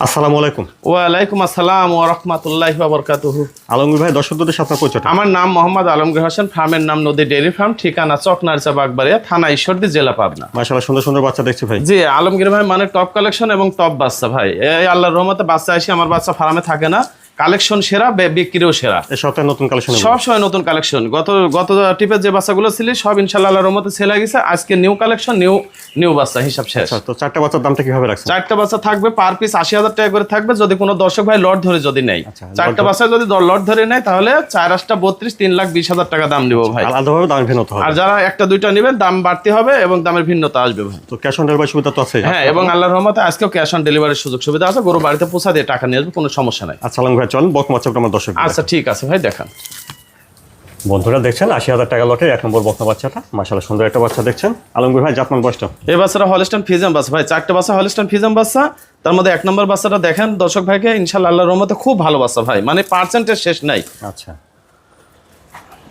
আসসালামু আলাইকুম। ওয়ালাইকুম আসসালাম ওয়া রাহমাতুল্লাহি ওয়া বারাকাতুহু। আলমগীর ভাই, দর্শকদের সাথে পরিচয়। আমার নাম মোহাম্মদ আলমগীর হোসেন, ফার্মের নাম নদী ডেইরি ফার্ম, ঠিকানা চকনারচা বাগবাড়িয়া, থানা ঈশ্বরদী, জেলা পাবনা। মাশাআল্লাহ, সুন্দর সুন্দর বাচ্চা দেখছি ভাই। জি আলমগীর ভাই, মানে টপ কালেকশন এবং টপ বাচ্চা ভাই। এই আল্লাহর রহমতে বাচ্চা আসি, আমার বাচ্চা ফার্মে থাকে না, কালেকশন সেরা, বিক্রিও সেরা। এই সপ্তাহে নতুন কালেকশন, সব সময় নতুন কালেকশন। গত টিপের যে বাচ্চাগুলো ছিল সব ইনশাআল্লাহ আল্লাহর রহমতে সেল গেছে। আজকে নিউ কালেকশন, নিউ বাচ্চা, হিসাব শেষ। আচ্ছা, তো চারটা বাচ্চার দামটা কিভাবে রাখছেন? চারটা বাচ্চা থাকবে পার পিস ৮০,০০০ টাকা করে থাকবে, যদি কোনো দর্শক ভাই লট ধরে যদি নেয়। চারটা বাচ্চা যদি লট ধরে নেয় তাহলে ৪ × ৩২ ৩,২০,০০০ টাকা দাম দিব ভাই। আলাদাভাবে দামের ভিন্নতা হবে। আর যারা একটা দুইটা নেবেন দাম বাড়তি হবে এবং দামের ভিন্নতা আসবে ভাই। তো ক্যাশ অন ডেলিভারি সুবিধা তো আছে? হ্যাঁ, এবং আল্লাহর রহমতে আজকেও ক্যাশ অন ডেলিভারির সুযোগ সুবিধা আছে। গরু বাড়িতে পৌঁছা দিয়ে টাকা নিয়ে আসবে, কোনো সমস্যা নাই। আচ্ছা আলম ভাই, চলুন বকনা বাচ্চাটা আমার দর্শক। আচ্ছা ঠিক আছে ভাই, দেখান। বন্ধুরা দেখছেন ৮০,০০০ টাকা লটে ১ নম্বর বকনা বাচ্চাটা। মাশাআল্লাহ, সুন্দর একটা বাচ্চা দেখছেন। আলমগীর ভাই, জাতমান বয়সটা? এই বাচ্চাটা হলস্টাইন ফ্রিজিয়ান বাচ্চা ভাই। চারটা বাচ্চা হলস্টাইন ফ্রিজিয়ান বাচ্চা, তার মধ্যে ১ নম্বর বাচ্চাটা দেখেন দর্শক ভাইকে। ইনশাআল্লাহ আল্লাহর রহমতে খুব ভালো বাচ্চা ভাই, মানে পার্সেন্টেজ শেষ নাই। আচ্ছা,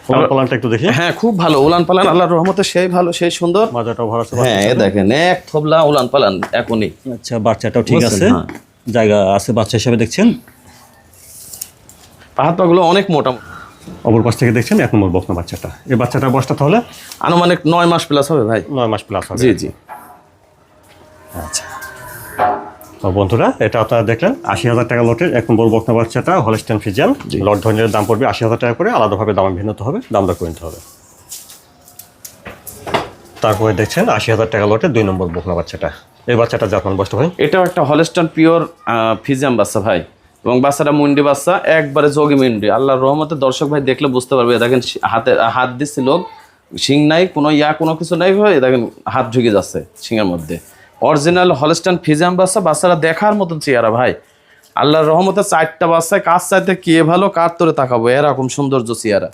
উলান পালানটা একটু দেখি। হ্যাঁ, খুব ভালো উলান পালান, আল্লাহর রহমতে সেই ভালো, সেই সুন্দর। মাজাটাও ভরা আছে। হ্যাঁ, এই দেখেন এক থবলা উলান পালান এখনই। আচ্ছা, বাচ্চাটাও ঠিক আছে, জায়গা আছে বাচ্চা হিসেবে দেখছেন। হাত পাগুলো অনেক মোটা। অপর পাশ থেকে দেখছেন ১ নম্বর বকনা বাচ্চাটা। এই বাচ্চাটার বয়সটা তাহলে আনুমানিক ৯ মাস প্লাস হবে ভাই। ৯ মাস প্লাস হবে। জি জি। আচ্ছা, তো বন্ধুরা এটা আপনারা দেখলেন ৮০,০০০ টাকা লটের ১ নম্বর বকনা বাচ্চাটা হলস্টাইন ফ্রিজিয়ান। লট ধরনের দাম পড়বে ৮০,০০০ টাকা করে, আলাদাভাবে দামের ভিন্নতা হবে, দাম দর করে নিতে হবে। তারপরে দেখছেন ৮০,০০০ টাকা লটের ২ নম্বর বকনা বাচ্চাটা। এই বাচ্চাটা জাতমান বয়সটা ভাই? এটাও একটা হলস্টাইন পিওর ফ্রিজিয়ান বাচ্চা ভাই, এবং বাচ্চাটা মুন্ডি বাচ্চা, একবারে যোগী মুন্ডি। আল্লাহর রহমতে দর্শক ভাই দেখলে বুঝতে পারবে। দেখেন হাত দিচ্ছে লোক, শিং নাই, কোনো কিছু নাই ভাই। দেখেন হাত ঢুকে যাচ্ছে শিংয়ের মধ্যে। অরিজিনাল হলস্টাইন ফ্রিজিয়ান বাচ্চা, বাচ্চারা দেখার মতন চেহারা ভাই। আল্লাহর রহমতে চারটা বাচ্চায় কাজ চাইতে কে ভালো, কার তোরে তাকাবো, এরকম সৌন্দর্য চেহারা।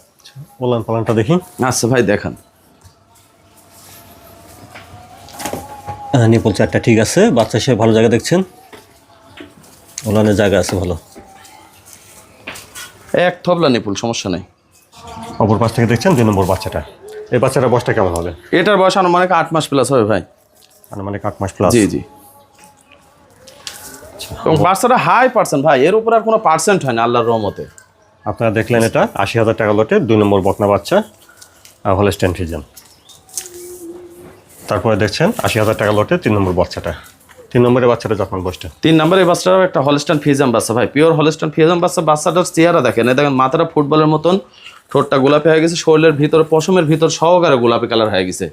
উলান পালানটা দেখি। আচ্ছা ভাই, দেখান। নিপল চারটা ঠিক আছে, বাচ্চা হিসেবে ভালো জায়গা দেখছেন, ওলানের জায়গা আছে ভালো। এক থবলা নিপুল, সমস্যা নেই। অপর পাশ থেকে দেখছেন ২ নম্বর বাচ্চাটা। এই বাচ্চাটার বয়সটা কেমন হবে? এটার বয়স আনুমানিক ৮ মাস প্লাস হবে ভাই। আনুমানিক ৮ মাস প্লাস। জি জি। এবং বাচ্চাটা হাই পার্সেন্ট ভাই, এর উপর আর কোনো পার্সেন্ট হয় না আল্লাহর রহমতে। আপনারা দেখলেন এটা ৮০,০০০ টাকা লটে ২ নম্বর বকনা বাচ্চা হলস্টাইন ফ্রিজিয়ান। তারপরে দেখছেন ৮০,০০০ টাকা লটে ৩ নম্বর বাচ্চাটা। ৩ নম্বরের বাচ্চাটা যখন বয়সটা? ৩ নম্বরে বাচ্চাটাও একটা হলস্টাইন ফ্রিজিয়ান বাচ্চা ভাই, পিওর হলস্টাইন ফ্রিজিয়ান বাচ্চা। বাচ্চাটার চেহারা দেখেন, দেখেন মাথাটা ফুটবলের মতন, ঠোঁটটা গোলাপি হয়ে গেছে, শরীরের ভিতর পশমের ভিতর সহকারে গোলাপি কালার হয়ে গেছে,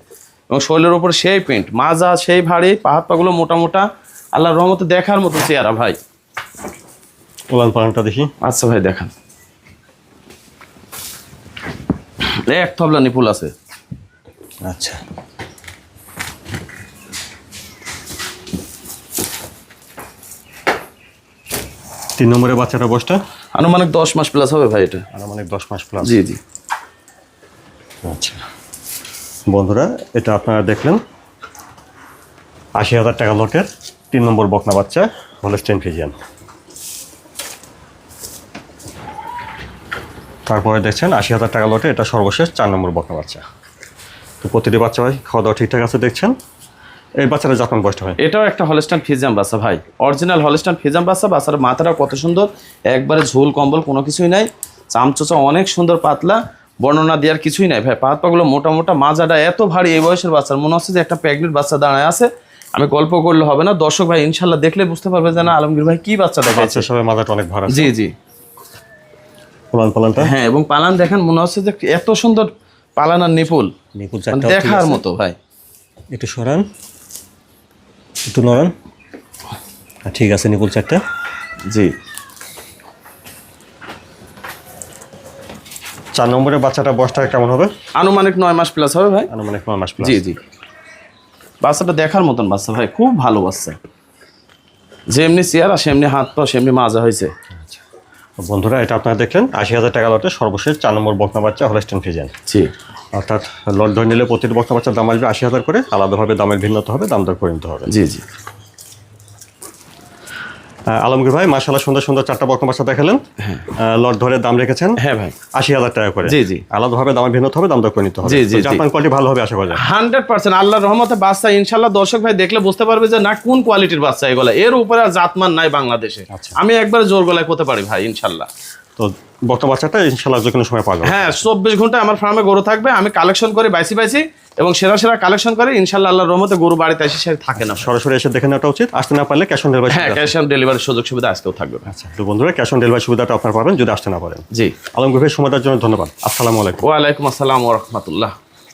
এবং শরীরের উপর সেই প্রিন্ট, মাজা সেই ভারী, হাত পাগুলো মোটা মোটা, আল্লাহর রহমতে দেখার মতো চেহারা ভাই। উলান পালানটা দেখি। আচ্ছা ভাই, দেখান। এক থবলা নিপুল আছে। আচ্ছা, তিন নম্বরের বাচ্চাটার বয়সটা? আনুমানিক ১০ মাস প্লাস হবে ভাই এটা। আনুমানিক ১০ মাস প্লাস। জি জি। আচ্ছা বন্ধুরা, এটা আপনারা দেখলেন ৮০,০০০ টাকা লটের ৩ নম্বর বকনা বাচ্চা হলস্টাইন ফ্রিজিয়ান। তারপরে দেখছেন ৮০,০০০ টাকা লটে এটা সর্বশেষ ৪ নম্বর বকনা বাচ্চা। তো প্রতিটি বাচ্চা ভাই খাওয়া দাওয়া ঠিকঠাক আছে দেখছেন। এই বাচ্চাটা যখন বয়সটা হয়? এটাও একটা হলস্টাইন ফ্রিজিয়ান বাচ্চা ভাই, অরিজিনাল হলস্টাইন ফ্রিজিয়ান বাচ্চা। বাচ্চার মাথাটা কত সুন্দর, একবারে ঝোল কম্বল কোনো কিছুই নাই, চামচোচা অনেক সুন্দর পাতলা, বর্ণনা দেওয়ার কিছুই নাই ভাই। পাত পাগুলো মোটা মোটা, মাজাটা এত ভারী, এই বয়সের বাচ্চার মনে হচ্ছে যে একটা প্রেগনেন্ট বাচ্চা দাঁড়ায় আছে। আমি গল্প করলে হবে না, দর্শক ভাই ইনশাল্লাহ দেখলে বুঝতে পারবে যে না আলমগীর ভাই কি বাচ্চা দেখাচ্ছে। সবাই মাজাটা অনেক ভালো। জি জি। পালানটা হ্যাঁ, এবং পালান দেখেন, মনে হচ্ছে যে এত সুন্দর পালান আর নিপুল দেখার মতো ভাই। একটু সরান, একটু নড়ান। ঠিক আছে, নিপুল চারটা। জি। ৪ নম্বরের বাচ্চাটা বয়সটা কেমন হবে? আনুমানিক ৯ মাস প্লাস হবে ভাই। আনুমানিক ৯ মাস প্লাস। জি জি। বাচ্চাটা দেখার মতন বাচ্চা ভাই, খুব ভালো বাচ্চা, যেমনি চেয়ারা সেমনি হাত পা সেমনি মাজা হয়েছে। বন্ধুরা, এটা আপনারা দেখলেন ৮০,০০০ টাকা লটে সর্বশেষ ৪ নম্বর বকনা বাচ্চা হলস্টাইন ফ্রিজিয়ান। জি। অর্থাৎ লট ধরে নিলে প্রতিটি বকনা বাচ্চার দাম আসবে ৮০,০০০ করে, আলাদাভাবে দামের ভিন্নতা হবে, দাম দর করে নিতে হবে। জি জি। আলমগীর ভাই মাশাআল্লাহ সুন্দর সুন্দর 4টা বকনা বাচ্চা দেখালেন, লট ধরে দাম রেখেছেন হ্যাঁ ভাই 80,000 টাকা করে। জি, জি। আলাদাভাবে দামে ভিন্ন হবে, দাম দর করে নিতে হবে। জি, জি, তো জি। জাপান কোয়ালিটি ভালো হবে আশা করা যায়। 100% আল্লাহর রহমতে বাচ্চা ইনশাল্লাহ দর্শক ভাই দেখলে বুঝতে পারবে যে না কোন কোয়ালিটির বাচ্চা এগুলা, এর উপরে আর জাতমান নাই বাংলাদেশে। আচ্ছা। আমি একবারে জোর গলায় করতে পারি ভাই ইনশাল্লাহ। তো বকনা বাচ্চাটা ইনশাআল্লাহ যে কোনো সময় পাওয়া যাবে। হ্যাঁ 24 ঘন্টা আমার ফার্মে গরু থাকবে, আমি কালেকশন করে বাইসি এবং সেরা সেরা কালেকশন করে ইনশাল্লাহ আল্লাহর রহমতে গরু বাড়িতে এসে সে থাকে না। সরাসরি এসে দেখে নেওয়াটা উচিত, আসতে না পারলে ক্যাশ অন ডেলিভারি। হ্যাঁ ক্যাশ অন ডেলিভারির সুযোগ সুবিধা আজকেও থাকবে। আচ্ছা, তো বন্ধুরা ক্যাশ অন ডেলিভারি সুবিধাটা আপনারা পাবেন যদি আসতে না পারেন। জি, আলমগীর ভাই সময় দেওয়ার জন্য ধন্যবাদ। আসসালামু আলাইকুম। ওয়ালাইকুম আসসালাম ওয়া রাহমাতুল্লাহ।